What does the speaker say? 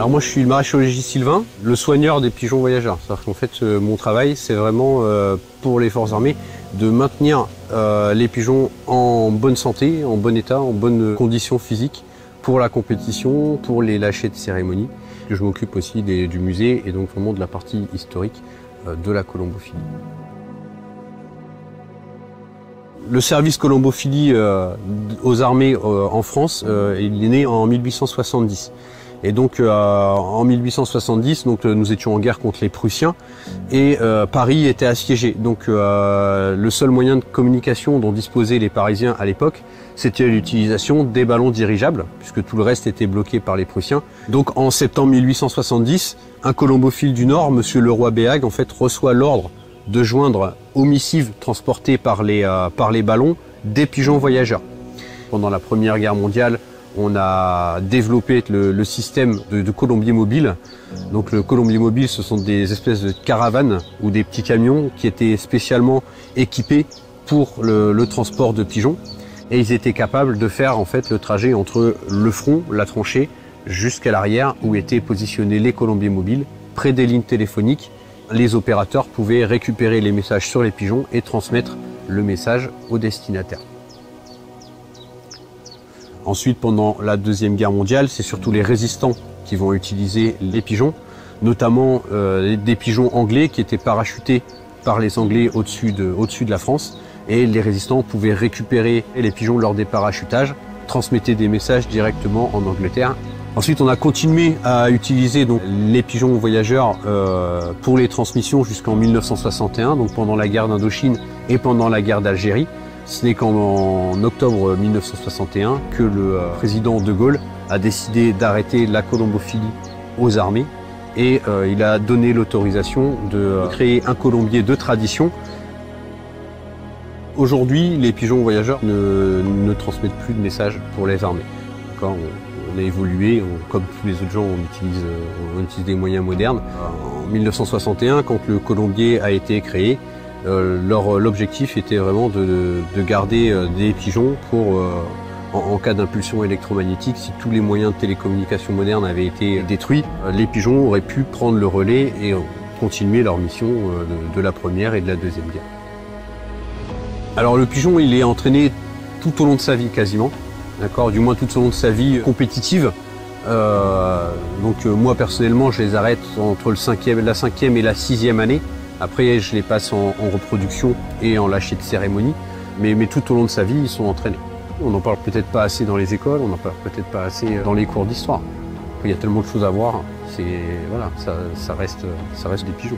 Alors moi je suis le maréchal-logiste Sylvain, le soigneur des pigeons voyageurs. C'est-à-dire qu'en fait mon travail c'est vraiment pour les forces armées de maintenir les pigeons en bonne santé, en bon état, en bonne condition physique pour la compétition, pour les lâchers de cérémonie. Je m'occupe aussi du musée et donc vraiment de la partie historique de la colombophilie. Le service colombophilie aux armées en France, il est né en 1870. Et donc en 1870, nous étions en guerre contre les Prussiens et Paris était assiégé. Donc le seul moyen de communication dont disposaient les Parisiens à l'époque, c'était l'utilisation des ballons dirigeables, puisque tout le reste était bloqué par les Prussiens. Donc en septembre 1870, un colombophile du Nord, Monsieur Leroy-Béag, en fait, reçoit l'ordre de joindre aux missives transportées par les ballons des pigeons voyageurs. Pendant la Première Guerre mondiale, on a développé le système de colombier mobile. Donc le colombier mobile, ce sont des espèces de caravanes ou des petits camions qui étaient spécialement équipés pour le transport de pigeons. Et ils étaient capables de faire en fait le trajet entre le front, la tranchée, jusqu'à l'arrière où étaient positionnés les colombiers mobiles, près des lignes téléphoniques. Les opérateurs pouvaient récupérer les messages sur les pigeons et transmettre le message au destinataire. Ensuite, pendant la Deuxième Guerre mondiale, c'est surtout les résistants qui vont utiliser les pigeons, notamment des pigeons anglais qui étaient parachutés par les Anglais au-dessus de la France. Et les résistants pouvaient récupérer les pigeons lors des parachutages, transmettaient des messages directement en Angleterre. Ensuite, on a continué à utiliser donc les pigeons voyageurs pour les transmissions jusqu'en 1961, donc pendant la guerre d'Indochine et pendant la guerre d'Algérie. Ce n'est qu'en octobre 1961 que le président de Gaulle a décidé d'arrêter la colombophilie aux armées et il a donné l'autorisation de créer un colombier de tradition. Aujourd'hui, les pigeons voyageurs ne transmettent plus de messages pour les armées. On a évolué, comme tous les autres gens, on utilise des moyens modernes. En 1961, quand le colombier a été créé, l'objectif était vraiment de garder des pigeons pour, en cas d'impulsion électromagnétique, si tous les moyens de télécommunication modernes avaient été détruits, les pigeons auraient pu prendre le relais et continuer leur mission de la Première et de la Deuxième Guerre. Alors le pigeon, il est entraîné tout au long de sa vie quasiment, d'accord, du moins tout au long de sa vie compétitive. Moi personnellement, je les arrête entre la 5e et la 6e année. Après, je les passe en reproduction et en lâcher de cérémonie, mais tout au long de sa vie, ils sont entraînés. On n'en parle peut-être pas assez dans les écoles, on n'en parle peut-être pas assez dans les cours d'histoire. Il y a tellement de choses à voir, voilà, ça reste des pigeons.